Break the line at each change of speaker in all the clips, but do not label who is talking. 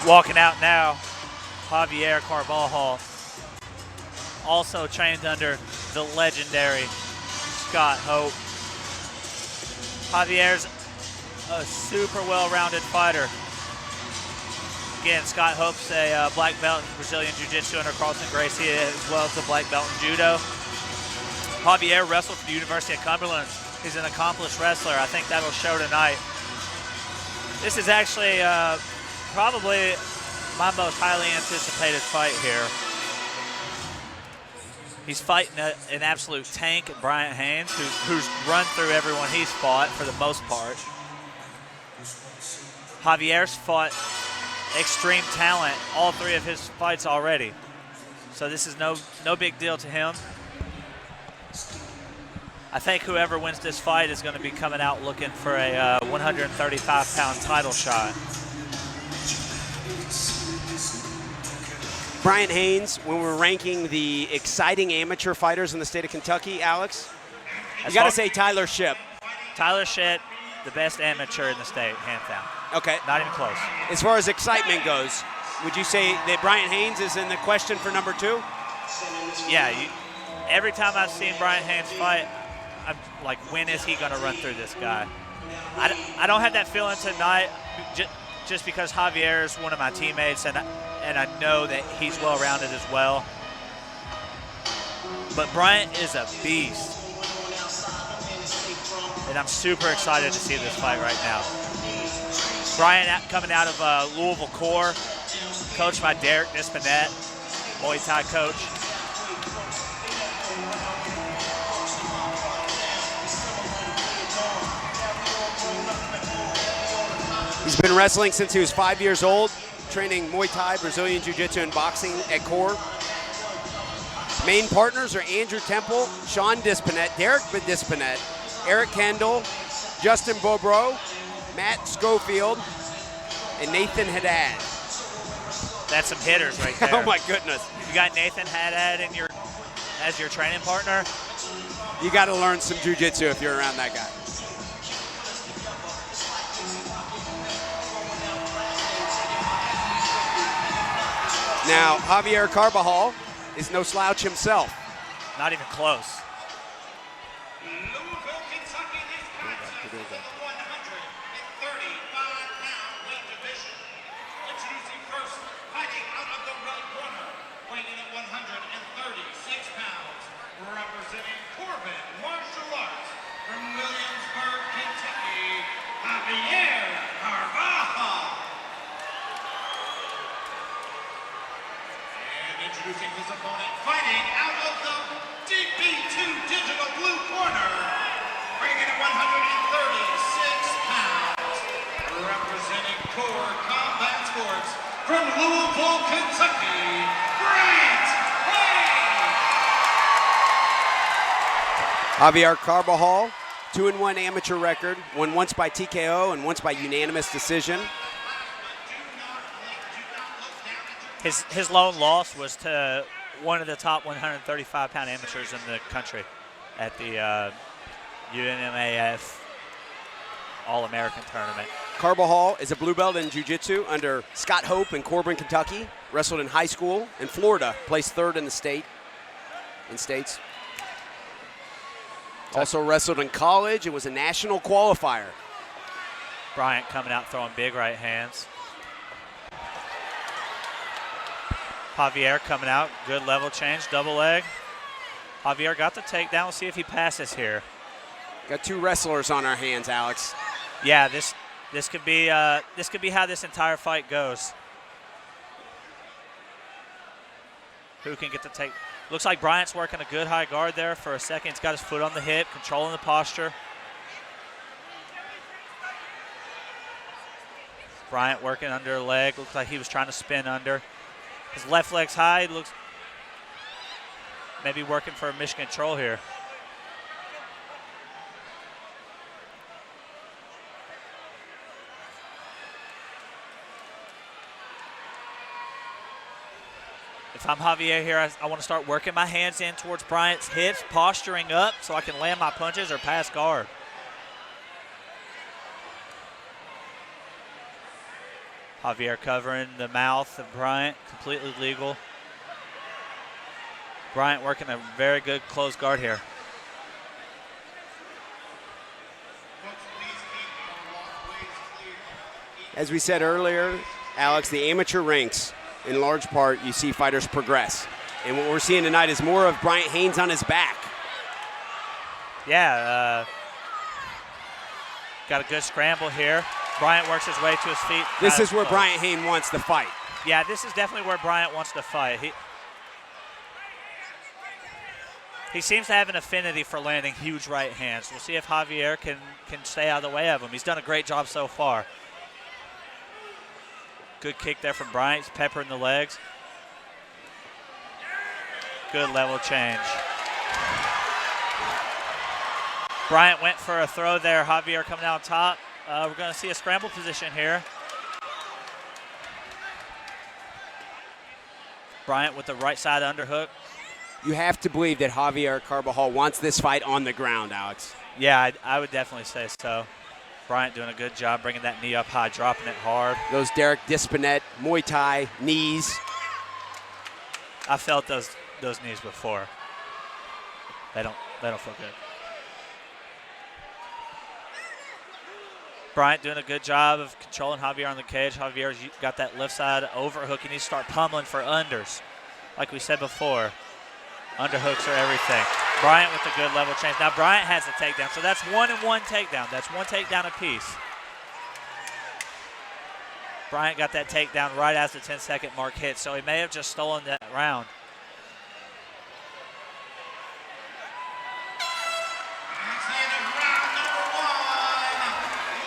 Walking out now, Javier Carbajal, also trained under the legendary Scott Hope. Javier's a super well-rounded fighter. Again, Scott Hope's a black belt in Brazilian Jiu-Jitsu under Carlton Gracie, as well as a black belt in Judo. Javier wrestled for the University of Cumberland. He's an accomplished wrestler. I think that'll show tonight. This is actually probably my most highly anticipated fight here. He's fighting an absolute tank, Bryant Haynes, who's run through everyone he's fought for the most part. Javier's fought extreme talent all three of his fights already. So this is no big deal to him. I think whoever wins this fight is going to be coming out looking for a 135-pound title shot.
Bryant Haynes, when we're ranking the exciting amateur fighters in the state of Kentucky, Alex, you got to say Tyler Shipp.
Tyler Shipp, the best amateur in the state, hands down.
Okay.
Not even close.
As far as excitement goes, would you say that Bryant Haynes is in the question for number 2?
Yeah. Every time I've seen Bryant Haynes fight, I'm like, when is he going to run through this guy? I don't have that feeling tonight just because Javier is one of my teammates, and I know that he's well-rounded as well. But Bryant is a beast. And I'm super excited to see this fight right now. Bryant coming out of Louisville Core, coached by Derek Dispinette, Muay Thai coach.
He's been wrestling since he was 5 years old, training Muay Thai, Brazilian Jiu-Jitsu, and boxing at Core. Main partners are Andrew Temple, Sean Dispinette, Derek Dispinette, Eric Kendall, Justin Bobro, Matt Schofield, and Nathan Haddad.
That's some hitters right there.
Oh my goodness.
You got Nathan Haddad as your training partner?
You got to learn some jiu-jitsu if you're around that guy. Now, Javier Carbajal is no slouch himself.
Not even close.
Louisville, Kentucky, this contest is the 135-pound weight division. Introducing first, fighting out of the red corner, weighing in at 136 pounds, representing Corbin Martial Arts from Williamsburg, Kentucky, Javier Carbajal. Introducing his opponent, fighting out of the DP2 Digital Blue Corner, bringing in 136 pounds, representing Core Combat Sports from Louisville, Kentucky, Bryant Haynes.
Javier Carbajal, 2-1 amateur record, won once by TKO and once by unanimous decision.
His lone loss was to one of the top 135-pound amateurs in the country at the UNMAF All-American Tournament.
Carbajal is a blue belt in jiu-jitsu under Scott Hope in Corbin, Kentucky. Wrestled in high school in Florida, placed 3rd in the states. Also wrestled in college and was a national qualifier.
Bryant coming out throwing big right hands. Javier coming out, good level change, double leg. Javier got the takedown. We'll see if he passes here.
Got 2 wrestlers on our hands, Alex.
Yeah, this could be how this entire fight goes. Who can get the take? Looks like Bryant's working a good high guard there for a second. He's got his foot on the hip, controlling the posture. Bryant working under a leg. Looks like he was trying to spin under. His left leg's high. Looks maybe working for a mission control here. If I'm Javier here, I want to start working my hands in towards Bryant's hips, posturing up so I can land my punches or pass guard. Javier covering the mouth of Bryant, completely legal. Bryant working a very good closed guard here.
As we said earlier, Alex, the amateur ranks, in large part, you see fighters progress. And what we're seeing tonight is more of Bryant Haynes on his back.
Yeah, got a good scramble here. Bryant works his way to his feet.
This is where Bryant Haynes wants to fight.
Yeah, this is definitely where Bryant wants to fight. He seems to have an affinity for landing huge right hands. We'll see if Javier can stay out of the way of him. He's done a great job so far. Good kick there from Bryant. He's peppering the legs. Good level change. Bryant went for a throw there. Javier coming out top. We're going to see a scramble position here. Bryant with the right side underhook.
You have to believe that Javier Carbajal wants this fight on the ground, Alex.
Yeah, I would definitely say so. Bryant doing a good job bringing that knee up high, dropping it hard.
Those Derek Dispinet, Muay Thai, knees.
I felt those knees before. They don't feel good. Bryant doing a good job of controlling Javier on the cage. Javier's got that left side overhook. He needs to start pummeling for unders. Like we said before, underhooks are everything. Bryant with a good level change. Now Bryant has a takedown, so that's 1 and 1 takedown. That's 1 takedown apiece. Bryant got that takedown right as the 10-second mark hit, so he may have just stolen that round.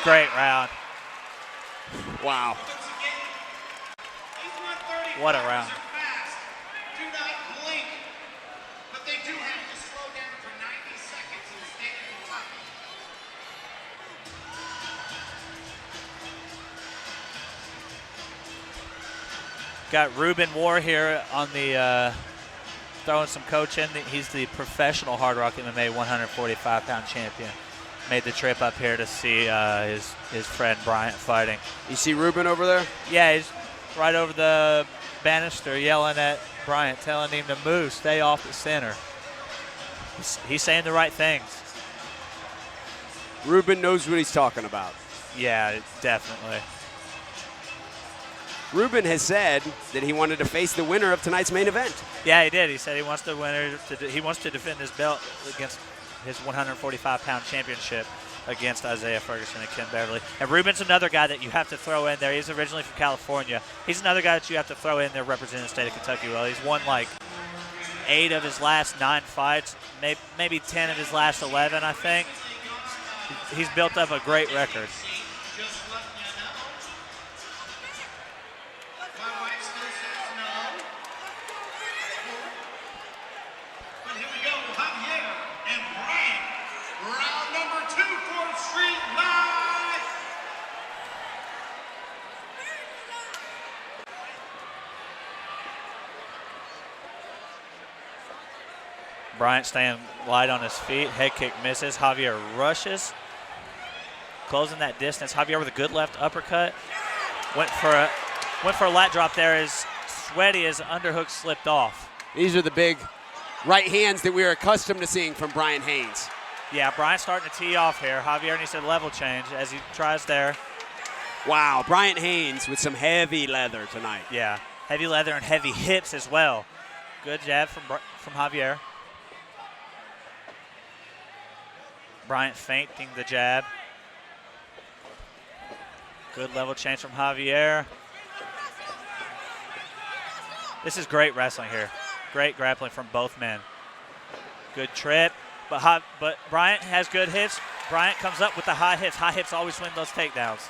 Great round.
Wow.
What a round.
Do not blink, but they do have to slow down for 90 seconds in the state of Kentucky.
Got Ruben War here on the throwing some coaching. He's the professional Hardrock MMA 145-pound champion. Made the trip up here to see his friend Bryant fighting.
You see Ruben over there?
Yeah, he's right over the banister yelling at Bryant, telling him to move, stay off the center. He's saying the right things.
Ruben knows what he's talking about.
Yeah, definitely.
Ruben has said that he wanted to face the winner of tonight's main event.
Yeah, he did. He said he wants the winner. He wants to defend his belt against his 145-pound championship against Isaiah Ferguson and Ken Beverly. And Ruben's another guy that you have to throw in there. He's originally from California. He's another guy that you have to throw in there representing the state of Kentucky well. He's won like 8 of his last 9 fights, maybe 10 of his last 11, I think. He's built up a great record. Bryant staying light on his feet. Head kick misses. Javier rushes. Closing that distance. Javier with a good left uppercut. Went for a lat drop there as sweaty as underhook slipped off.
These are the big right hands that we are accustomed to seeing from Bryant Haynes.
Yeah, Bryant's starting to tee off here. Javier needs a level change as he tries there.
Wow, Bryant Haynes with some heavy leather tonight.
Yeah, heavy leather and heavy hips as well. Good jab from Javier. Bryant feinting the jab. Good level change from Javier. This is great wrestling here. Great grappling from both men. Good trip, but Bryant has good hits. Bryant comes up with the high hits. High hits always win those takedowns.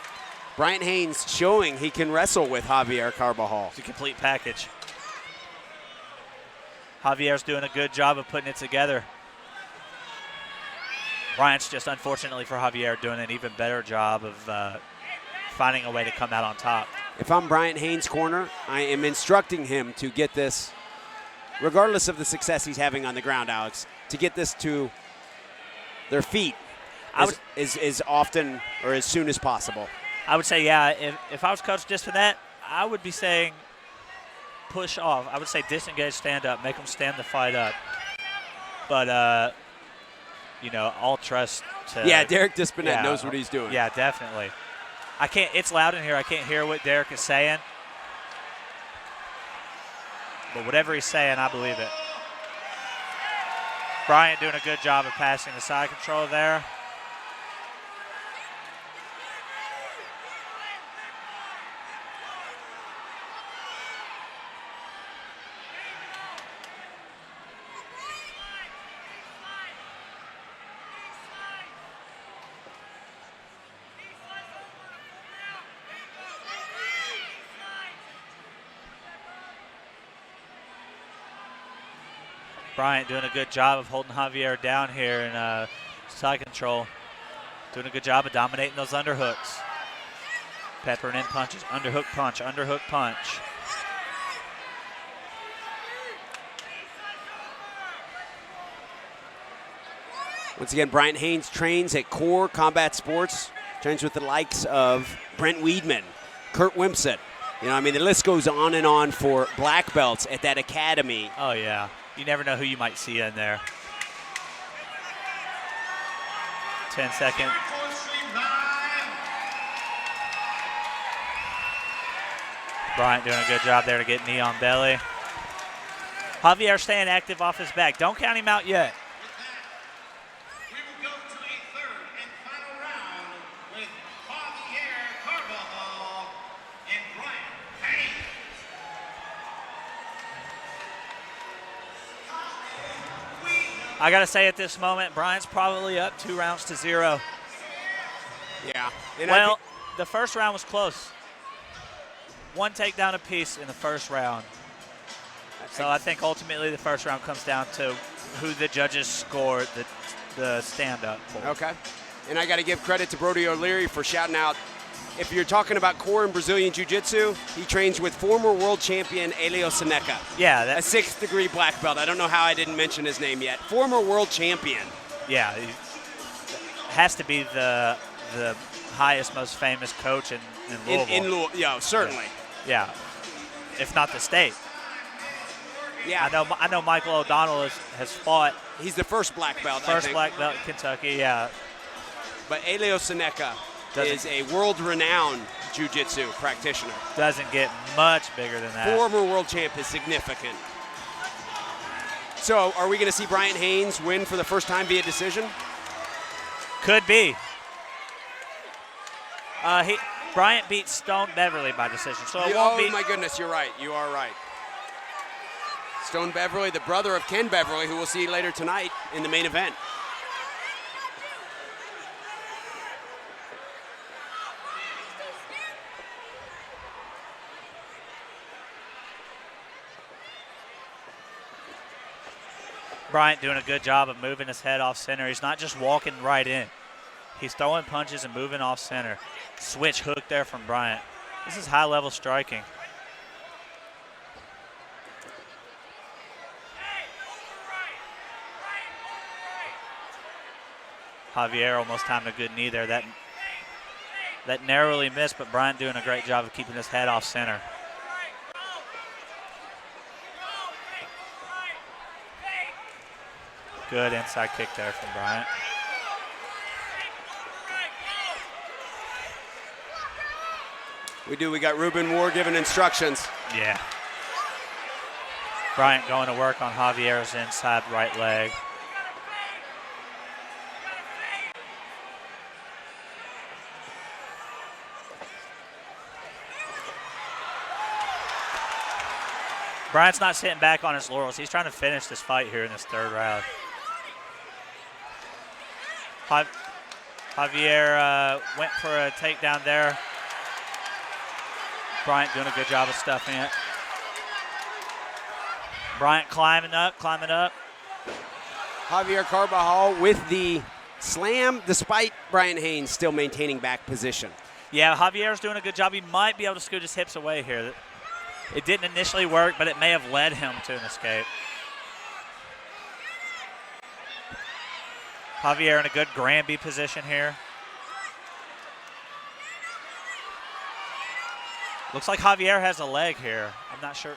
Bryant Haynes showing he can wrestle with Javier Carbajal.
It's a complete package. Javier's doing a good job of putting it together. Bryant's just, unfortunately for Javier, doing an even better job of finding a way to come out on top.
If I'm Bryant Haynes' corner, I am instructing him to get this, regardless of the success he's having on the ground, Alex, to get this to their feet as often or as soon as possible.
I would say, yeah, if I was Coach Dispinette, I would be saying push off. I would say disengage, stand up, make them stand the fight up. But, all trust to.
Yeah, Derek Dispinette knows what he's doing.
Yeah, definitely. It's loud in here. I can't hear what Derek is saying. But whatever he's saying, I believe it. Bryant doing a good job of passing the side control there. Bryant doing a good job of holding Javier down here in side control. Doing a good job of dominating those underhooks. Peppering in punches. Underhook punch, underhook punch.
Once again, Bryant Haynes trains at Core Combat Sports. Trains with the likes of Brent Weedman, Kurt Wimpsett. The list goes on and on for black belts at that academy.
Oh, yeah. You never know who you might see in there. 10-second. Bryant doing a good job there to get knee on belly. Javier staying active off his back. Don't count him out yet.
We will go to a third and final round with Javier Carbajal and Bryant Haynes.
I got to say at this moment, Bryant's probably up 2-0.
Yeah.
Well, the first round was close. One takedown apiece in the first round. So I think ultimately the first round comes down to who the judges scored the stand-up for.
Okay. And I got to give credit to Brody O'Leary for shouting out. If you're talking about core and Brazilian Jiu-Jitsu, he trains with former world champion Helio Seneca.
Yeah.
A 6th degree black belt. I don't know how I didn't mention his name yet. Former world champion.
Yeah. He has to be the highest, most famous coach in Louisville.
In Louisville, yeah, certainly.
Yeah. If not the state.
Yeah.
I know Michael O'Donnell has fought.
He's the first black belt,
First black belt in Kentucky, yeah.
But Helio Seneca is a world-renowned jiu-jitsu practitioner.
Doesn't get much bigger than that.
Former world champ is significant. So are we going to see Bryant Haynes win for the first time via decision?
Could be. Bryant beat Stone Beverly by decision, so it won't be.
Oh, my goodness, you're right. You are right. Stone Beverly, the brother of Ken Beverly, who we'll see later tonight in the main event.
Bryant doing a good job of moving his head off center. He's not just walking right in. He's throwing punches and moving off center. Switch hook there from Bryant. This is high-level striking. Javier almost timed a good knee there. That narrowly missed, but Bryant doing a great job of keeping his head off center. Good inside kick there from Bryant.
We got Ruben Moore giving instructions.
Yeah. Bryant going to work on Javier's inside right leg. Bryant's not sitting back on his laurels. He's trying to finish this fight here in this third round. Javier went for a takedown there. Bryant doing a good job of stuffing it. Bryant climbing up.
Javier Carbajal with the slam, despite Bryant Haynes still maintaining back position.
Yeah, Javier's doing a good job. He might be able to scoot his hips away here. It didn't initially work, but it may have led him to an escape. Javier in a good Granby position here. Looks like Javier has a leg here. I'm not sure.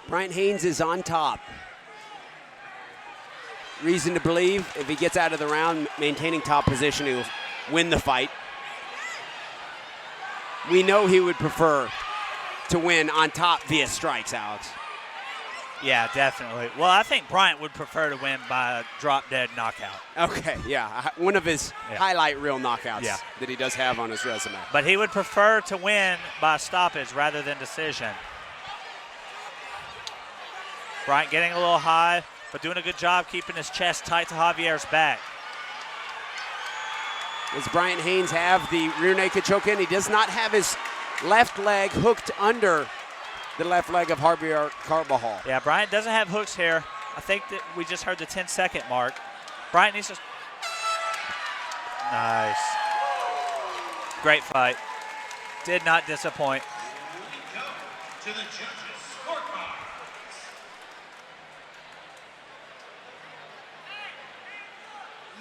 Bryant Haynes is on top. Reason to believe if he gets out of the round maintaining top position, he'll win the fight. We know he would prefer to win on top via strikes, Alex.
Yeah, definitely. Well, I think Bryant would prefer to win by a drop-dead knockout.
Okay, yeah. One of his highlight reel knockouts that he does have on his resume.
But he would prefer to win by stoppage rather than decision. Bryant getting a little high, but doing a good job keeping his chest tight to Javier's back.
Does Bryant Haynes have the rear naked choke in? He does not have his left leg hooked under the left leg of Javier Carbajal.
Yeah, Bryant doesn't have hooks here. I think that we just heard the 10-second mark. Bryant needs to... Nice. Great fight. Did not disappoint.
We go to the judges' scorecard.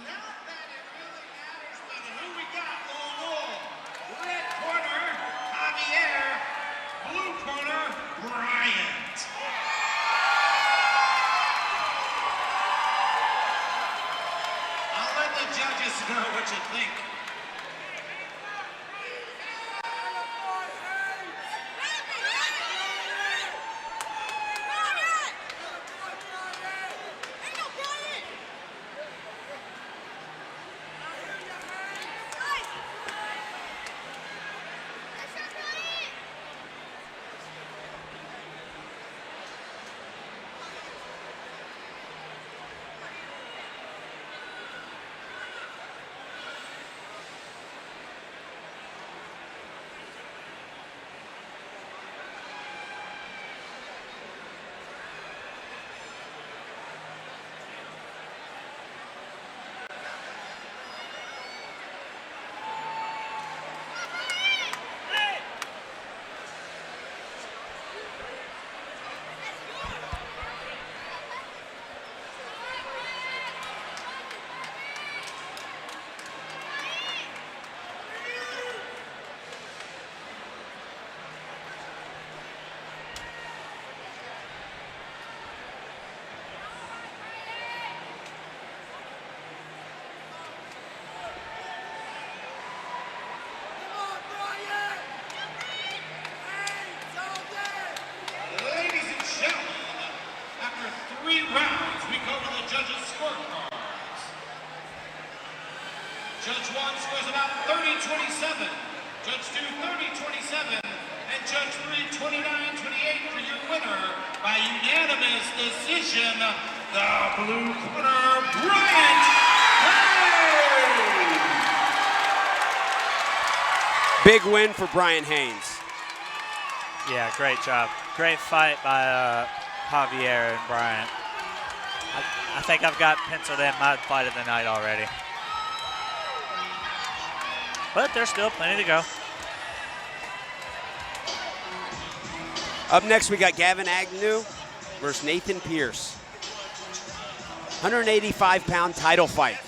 Not that it really matters, but who we got on the wall? Red corner, Javier. Blue corner, Bryant. I'll let the judges know what you think. Ladies and gentlemen, after 3 rounds, we go to the judges' scorecards. Judge 1 scores about 30-27. Judge 2, 30-27. And Judge 3, 29-28 for your winner by unanimous decision, the blue corner, Bryant Haynes.
Big win for Bryant Haynes.
Yeah, great job. Great fight by Javier and Bryant. I think I've got penciled in my fight of the night already. But there's still plenty to go.
Up next, we got Gavin Agnew versus Nathan Pierce. 185-pound title fight.